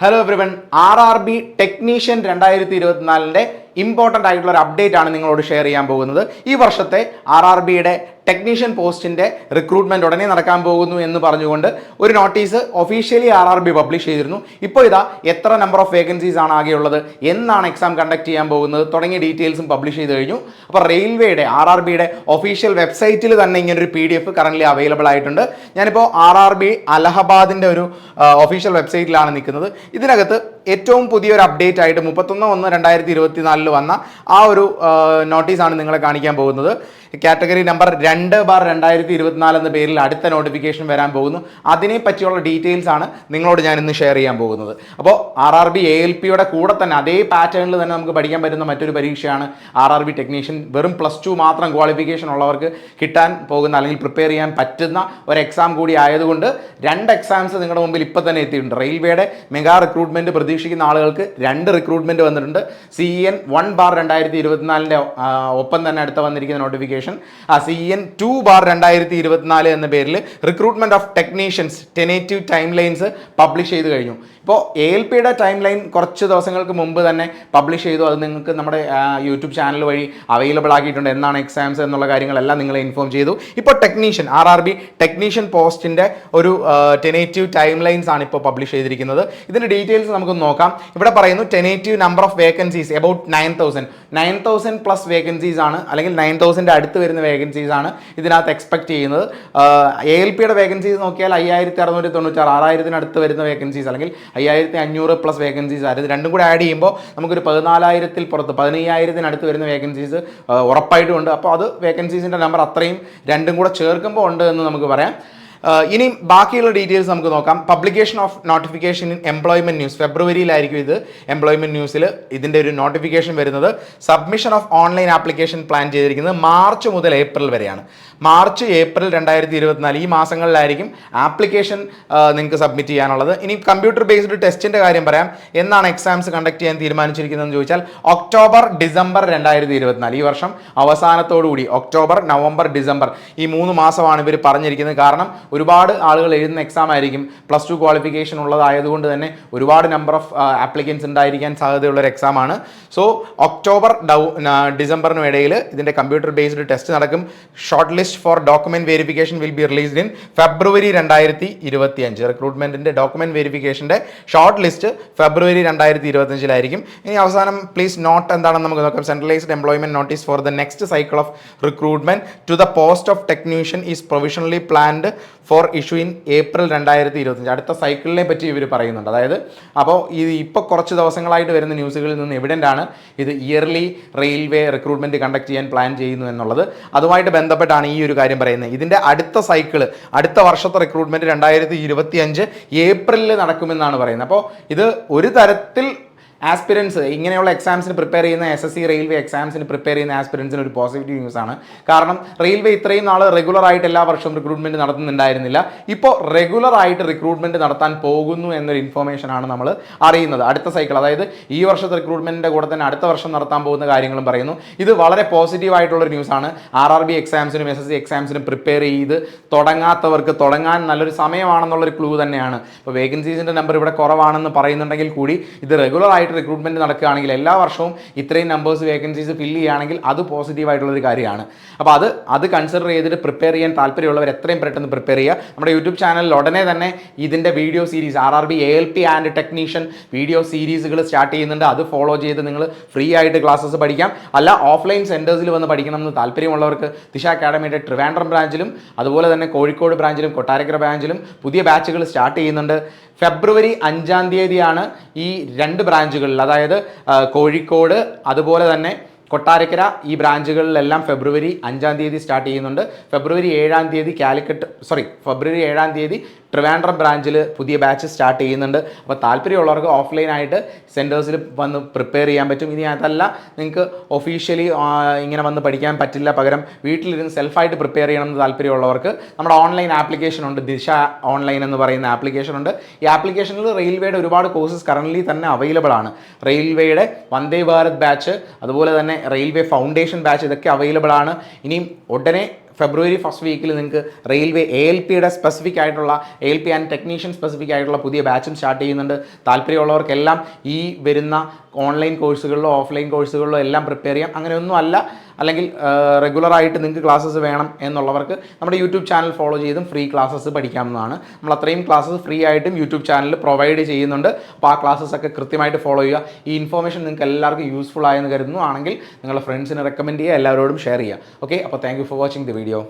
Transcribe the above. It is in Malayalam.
Hello everyone, RRB technician 2024 important ആയിട്ടുള്ള ഒരു അപ്ഡേറ്റ് ആണ് നിങ്ങളോട് ഷെയർ ചെയ്യാൻ പോകുന്നത്. ഈ വർഷത്തെ RRBയുടെ ടെക്നീഷ്യൻ പോസ്റ്റിൻ്റെ റിക്രൂട്ട്മെൻറ്റ് ഉടനെ നടക്കാൻ പോകുന്നു എന്ന് പറഞ്ഞുകൊണ്ട് ഒരു നോട്ടീസ് ഒഫീഷ്യലി RRB പബ്ലിഷ് ചെയ്തിരുന്നു. ഇപ്പോൾ ഇതാ എത്ര നമ്പർ ഓഫ് വേക്കൻസീസ് ആണ് ആകെയുള്ളത്, എന്നാണ് എക്സാം കണ്ടക്ട് ചെയ്യാൻ പോകുന്നത് തുടങ്ങിയ ഡീറ്റെയിൽസും പബ്ലിഷ് ചെയ്ത് കഴിഞ്ഞു. അപ്പോൾ റെയിൽവേയുടെ RRBയുടെ ഒഫീഷ്യൽ വെബ്സൈറ്റിൽ തന്നെ ഇങ്ങനൊരു PDF കറൻ്റ് അവൈലബിൾ ആയിട്ടുണ്ട്. ഞാനിപ്പോൾ RRB അലഹബാദിൻ്റെ ഒരു ഒഫീഷ്യൽ വെബ്സൈറ്റിലാണ് നിൽക്കുന്നത്. ഇതിനകത്ത് ഏറ്റവും പുതിയൊരു അപ്ഡേറ്റ് ആയിട്ട് 31/1/2024 വന്ന ആ ഒരു നോട്ടീസാണ് നിങ്ങളെ കാണിക്കാൻ പോകുന്നത്. കാറ്റഗറി നമ്പർ 2/2024 എന്ന പേരിൽ അടുത്ത നോട്ടിഫിക്കേഷൻ വരാൻ പോകുന്നു. അതിനെ പറ്റിയുള്ള ഡീറ്റെയിൽസ് ആണ് നിങ്ങളോട് ഞാൻ ഇന്ന് ഷെയർ ചെയ്യാൻ പോകുന്നത്. അപ്പോൾ RRB ALPയുടെ കൂടെ തന്നെ അതേ പാറ്റേണിൽ തന്നെ നമുക്ക് പഠിക്കാൻ പറ്റുന്ന മറ്റൊരു പരീക്ഷയാണ് RRB ടെക്നീഷ്യൻ. വെറും +2 മാത്രം ക്വാളിഫിക്കേഷൻ ഉള്ളവർക്ക് കിട്ടാൻ പോകുന്ന അല്ലെങ്കിൽ പ്രിപ്പയർ ചെയ്യാൻ പറ്റുന്ന ഒരു എക്സാം കൂടി ആയതുകൊണ്ട് 2 എക്സാംസ് നിങ്ങളുടെ മുമ്പിൽ ഇപ്പോൾ തന്നെ എത്തിയിട്ടുണ്ട്. റെയിൽവേയുടെ മെഗാ റിക്രൂട്ട്മെൻറ്റ് പ്രതീക്ഷിക്കുന്ന ആളുകൾക്ക് 2 റിക്രൂട്ട്മെൻറ്റ് വന്നിട്ടുണ്ട്. CEN 1/2024 ഒപ്പം തന്നെ അടുത്ത വന്നിരിക്കുന്ന നോട്ടിഫിക്കേഷൻ CEN 2/2024 എന്ന പേരിൽ recruitment of technicians tentative time lines publish ചെയ്ത് കഴിഞ്ഞു. ഇപ്പോൾ ALPയുടെ ടൈം ലൈൻ കുറച്ച് ദിവസങ്ങൾക്ക് മുമ്പ് തന്നെ പബ്ലിഷ് ചെയ്തു. അത് നിങ്ങൾക്ക് നമ്മുടെ യൂട്യൂബ് ചാനൽ വഴി അവൈലബിൾ ആക്കിയിട്ടുണ്ട്. എന്നാണ് എക്സാംസ് എന്നുള്ള കാര്യങ്ങളെല്ലാം നിങ്ങളെ ഇൻഫോം ചെയ്തു. ഇപ്പോൾ ടെക്നീഷ്യൻ RRB ടെക്നീഷ്യൻ പോസ്റ്റിൻ്റെ ഒരു ടെനേറ്റീവ് ടൈം ലൈൻസ് ആണ് ഇപ്പോൾ പബ്ലിഷ് ചെയ്തിരിക്കുന്നത്. ഇതിൻ്റെ ഡീറ്റെയിൽസ് നമുക്ക് നോക്കാം. ഇവിടെ പറയുന്നു tentative number of vacancies about 9,000 plus vacancies ആണ്, അല്ലെങ്കിൽ 9,000 അടുത്ത് വരുന്ന വേക്കൻസീസ് ആണ് ഇതിനകത്ത് എക്സ്പെക്ട് ചെയ്യുന്നത്. ALPയുടെ വേക്കൻസീസ് നോക്കിയാൽ 5,696, 6,000 അടുത്ത് വരുന്ന വേക്കൻസീസ്, അല്ലെങ്കിൽ 5,500 പ്ലസ് വേക്കൻസീസ് ആയിരുന്നു. രണ്ടും കൂടെ ആഡ് ചെയ്യുമ്പോൾ നമുക്കൊരു 14,000 പുറത്ത് 15,000 അടുത്ത് വരുന്ന വേക്കൻസീസ് ഉറപ്പായിട്ടും ഉണ്ട്. അപ്പോൾ അത് വേക്കൻസീസിൻ്റെ നമ്പർ അത്രയും രണ്ടും കൂടെ ചേർക്കുമ്പോൾ ഉണ്ട് എന്ന് നമുക്ക് പറയാം. ഇനി ബാക്കിയുള്ള ഡീറ്റെയിൽസ് നമുക്ക് നോക്കാം. Publication of notification in employment news, ഫെബ്രുവരിയിലായിരിക്കും ഇത് എംപ്ലോയ്മെൻറ്റ് ന്യൂസിൽ ഇതിൻ്റെ ഒരു നോട്ടിഫിക്കേഷൻ വരുന്നത്. Submission of online application plan ചെയ്തിരിക്കുന്നത് മാർച്ച് മുതൽ ഏപ്രിൽ വരെയാണ്. മാർച്ച് ഏപ്രിൽ 2024 ഈ മാസങ്ങളിലായിരിക്കും ആപ്ലിക്കേഷൻ നിങ്ങൾക്ക് സബ്മിറ്റ് ചെയ്യാനുള്ളത്. ഇനി കമ്പ്യൂട്ടർ ബേസ്ഡ് ടെസ്റ്റിൻ്റെ കാര്യം പറയാം. എന്നാണ് എക്സാംസ് കണ്ടക്ട് ചെയ്യാൻ തീരുമാനിച്ചിരിക്കുന്നതെന്ന് ചോദിച്ചാൽ ഒക്ടോബർ ഡിസംബർ 2024, ഈ വർഷം അവസാനത്തോടുകൂടി ഒക്ടോബർ നവംബർ ഡിസംബർ ഈ 3 മാസമാണ് ഇവർ പറഞ്ഞിരിക്കുന്നത്. കാരണം ഒരുപാട് ആളുകൾ എഴുതുന്ന എക്സാം ആയിരിക്കും. +2 ക്വാളിഫിക്കേഷൻ ഉള്ളതായതുകൊണ്ട് തന്നെ ഒരുപാട് നമ്പർ ഓഫ് ആപ്ലിക്കൻസ് ഉണ്ടായിരിക്കാൻ സാധ്യതയുള്ളൊരു എക്സാമാണ്. സോ ഒക്ടോബർ ഡിസംബറിനും ഇടയിൽ ഇതിൻ്റെ കമ്പ്യൂട്ടർ ബേസ്ഡ് ടെസ്റ്റ് നടക്കും. Short list for document verification will be released in February 2025. റിക്രൂട്ട്മെന്റിന്റെ ഡോക്യുമെന്റ് വെരിഫിക്കേഷന്റെ ഷോർട്ട് ലിസ്റ്റ് ഫെബ്രുവരി 2025 ഇനി അവസാനം പ്ലീസ് നോട്ട് എന്താണെന്ന് നമുക്ക് നോക്കാം. Centralised employment notice for the next cycle of recruitment to the post of technician is provisionally planned for issue in April 2025. അടുത്ത സൈക്കിളിനെ പറ്റി ഇവർ പറയുന്നുണ്ട്. അതായത് അപ്പോൾ ഇത് ഇപ്പോൾ കുറച്ച് ദിവസങ്ങളായിട്ട് വരുന്ന ന്യൂസുകളിൽ നിന്ന് എവിഡൻ്റ് ആണ് ഇത് ഇയർലി റെയിൽവേ റിക്രൂട്ട്മെന്റ് കണ്ടക്ട് ചെയ്യാൻ പ്ലാൻ ചെയ്യുന്നു എന്നുള്ളത്. അതുമായിട്ട് ബന്ധപ്പെട്ടാണ് ഈ ഒരു കാര്യം പറയുന്നത്. ഇതിൻ്റെ അടുത്ത സൈക്കിള്, അടുത്ത വർഷത്തെ റിക്രൂട്ട്മെന്റ് 2025 ഏപ്രിലിൽ നടക്കുമെന്നാണ് പറയുന്നത്. അപ്പോൾ ഇത് ഒരു തരത്തിൽ ആസ്പിരൻസ് ഇങ്ങനെയുള്ള എക്സാംസിന് പ്രിപ്പയർ ചെയ്യുന്ന SSC റെയിൽവേ എക്സാംസിന് പ്രിപ്പയർ ചെയ്യുന്ന ആസ്പിരൻസിന് ഒരു പോസിറ്റീവ് ന്യൂസ് ആണ്. കാരണം റെയിൽവേ ഇത്രയും നാൾ റെഗുലറായിട്ട് എല്ലാ വർഷവും റിക്രൂട്ട്മെന്റ് നടത്തുന്നുണ്ടായിരുന്നില്ല. ഇപ്പോൾ റെഗുലറായിട്ട് റിക്രൂട്ട്മെന്റ് നടത്താൻ പോകുന്നു എന്നൊരു ഇൻഫോർമേഷനാണ് നമ്മൾ അറിയുന്നത്. അടുത്ത സൈക്കിൾ, അതായത് ഈ വർഷത്തെ റിക്രൂട്ട്മെന്റിന്റെ കൂടെ തന്നെ അടുത്ത വർഷം നടത്താൻ പോകുന്ന കാര്യങ്ങളും പറയുന്നു. ഇത് വളരെ പോസിറ്റീവ് ആയിട്ടുള്ളൊരു ന്യൂസാണ്. RRB എക്സാംസിനും SSC എക്സാംസിനും പ്രിപ്പയർ ചെയ്ത് തുടങ്ങാത്തവർക്ക് തുടങ്ങാൻ നല്ലൊരു സമയമാണെന്നുള്ളൊരു ക്ലൂ തന്നെയാണ്. ഇപ്പോൾ വേക്കൻസീസിന്റെ നമ്പർ ഇവിടെ കുറവാണെന്ന് പറയുന്നുണ്ടെങ്കിൽ കൂടി ഇത് റെഗുലറായിട്ട് റിക്രൂട്ട്മെന്റ് നടക്കുകയാണെങ്കിൽ എല്ലാ വർഷവും ഇത്രയും നമ്പേഴ്സ് വേക്കൻസീസ് ഫില്ല് ചെയ്യുകയാണെങ്കിൽ അത് പോസിറ്റീവ് ആയിട്ടുള്ളൊരു കാര്യമാണ്. അപ്പോൾ അത് കൺസിഡർ ചെയ്തിട്ട് പ്രിപ്പയർ ചെയ്യാൻ താല്പര്യമുള്ളവർ എത്രയും പെട്ടെന്ന് പ്രിപ്പയർ ചെയ്യുക. നമ്മുടെ യൂട്യൂബ് ചാനലിൽ ഉടനെ തന്നെ ഇതിൻ്റെ video series RRB ALP and technician video സീരീസുകൾ സ്റ്റാർട്ട് ചെയ്യുന്നുണ്ട്. അത് ഫോളോ ചെയ്ത് നിങ്ങൾ ഫ്രീ ആയിട്ട് ക്ലാസ്സസ് പഠിക്കാം. അല്ല ഓഫ്ലൈൻ സെൻറ്റേഴ്സിൽ വന്ന് പഠിക്കണമെന്ന് താല്പര്യമുള്ളവർക്ക് ദിശ അക്കാഡമിയുടെ ട്രിവാൻഡ്രം ബ്രാഞ്ചിലും അതുപോലെ തന്നെ കോഴിക്കോട് ബ്രാഞ്ചിലും കൊട്ടാരക്കര ബ്രാഞ്ചിലും പുതിയ ബാച്ചുകൾ സ്റ്റാർട്ട് ചെയ്യുന്നുണ്ട്. ഫെബ്രുവരി 5 ഈ 2 ബ്രാഞ്ചുകളിൽ, അതായത് കോഴിക്കോട് അതുപോലെ തന്നെ കൊട്ടാരക്കര ഈ ബ്രാഞ്ചുകളിലെല്ലാം ഫെബ്രുവരി 5 സ്റ്റാർട്ട് ചെയ്യുന്നുണ്ട്. ഫെബ്രുവരി 7 ഫെബ്രുവരി 7 ട്രിവാൻഡ്രം ബ്രാഞ്ചിൽ പുതിയ ബാച്ച് സ്റ്റാർട്ട് ചെയ്യുന്നുണ്ട്. അപ്പോൾ താല്പര്യമുള്ളവർക്ക് ഓഫ്ലൈനായിട്ട് സെൻറ്റേഴ്സിൽ വന്ന് പ്രിപ്പയർ ചെയ്യാൻ പറ്റും. ഇനി അതല്ല നിങ്ങൾക്ക് ഒഫീഷ്യലി ഇങ്ങനെ വന്ന് പഠിക്കാൻ പറ്റില്ല, പകരം വീട്ടിലിരുന്ന് സെൽഫായിട്ട് പ്രിപ്പയർ ചെയ്യണമെന്ന് താല്പര്യമുള്ളവർക്ക് നമ്മുടെ ഓൺലൈൻ ആപ്ലിക്കേഷൻ ഉണ്ട്. ദിശ ഓൺലൈൻ എന്ന് പറയുന്ന ആപ്ലിക്കേഷൻ ഉണ്ട്. ഈ ആപ്ലിക്കേഷനിൽ റെയിൽവേയുടെ ഒരുപാട് കോഴ്സസ് കറൻ്റ്ലി തന്നെ അവൈലബിൾ ആണ്. റെയിൽവേയുടെ വന്ദേ ഭാരത് ബാച്ച്, അതുപോലെ തന്നെ റെയിൽവേ ഫൗണ്ടേഷൻ ബാച്ച്, ഇതൊക്കെ അവൈലബിൾ ആണ്. ഇനിയും ഉടനെ ഫെബ്രുവരി ഫസ്റ്റ് വീക്കിൽ നിങ്ങൾക്ക് റെയിൽവേ ALPയുടെ സ്പെസിഫിക് ആയിട്ടുള്ള ALP ആൻഡ് ടെക്നീഷ്യൻ സ്പെസിഫിക് ആയിട്ടുള്ള പുതിയ ബാച്ചും സ്റ്റാർട്ട് ചെയ്യുന്നുണ്ട്. താല്പര്യമുള്ളവർക്കെല്ലാം ഈ വരുന്ന ഓൺലൈൻ കോഴ്സുകളിലോ ഓഫ്ലൈൻ കോഴ്സുകളിലോ എല്ലാം പ്രിപ്പയർ ചെയ്യാം. അങ്ങനെയൊന്നും അല്ല, അല്ലെങ്കിൽ റെഗുലറായിട്ട് നിങ്ങൾക്ക് ക്ലാസ്സസ് വേണം എന്നുള്ളവർക്ക് നമ്മുടെ യൂട്യൂബ് ചാനൽ ഫോളോ ചെയ്തും ഫ്രീ ക്ലാസ്സസ് പഠിക്കാവുന്നതാണ്. നമ്മൾ അത്രയും ക്ലാസ്സസ് ഫ്രീ ആയിട്ടും യൂട്യൂബ് ചാനലിൽ പ്രൊവൈഡ് ചെയ്യുന്നുണ്ട്. അപ്പോൾ ആ ക്ലാസ്സസ് ഒക്കെ കൃത്യമായിട്ട് ഫോളോ ചെയ്യുക. ഈ ഇൻഫോർമേഷൻ നിങ്ങൾക്ക് എല്ലാവർക്കും യൂസ്ഫുൾ ആയെന്ന് കരുതുന്നു. ആണെങ്കിൽ നിങ്ങളുടെ ഫ്രണ്ട്സിന് റെക്കമെൻഡ് ചെയ്യുക, എല്ലാവരോടും ഷെയർ ചെയ്യുക. ഓക്കെ, അപ്പോൾ thank you for watching the video.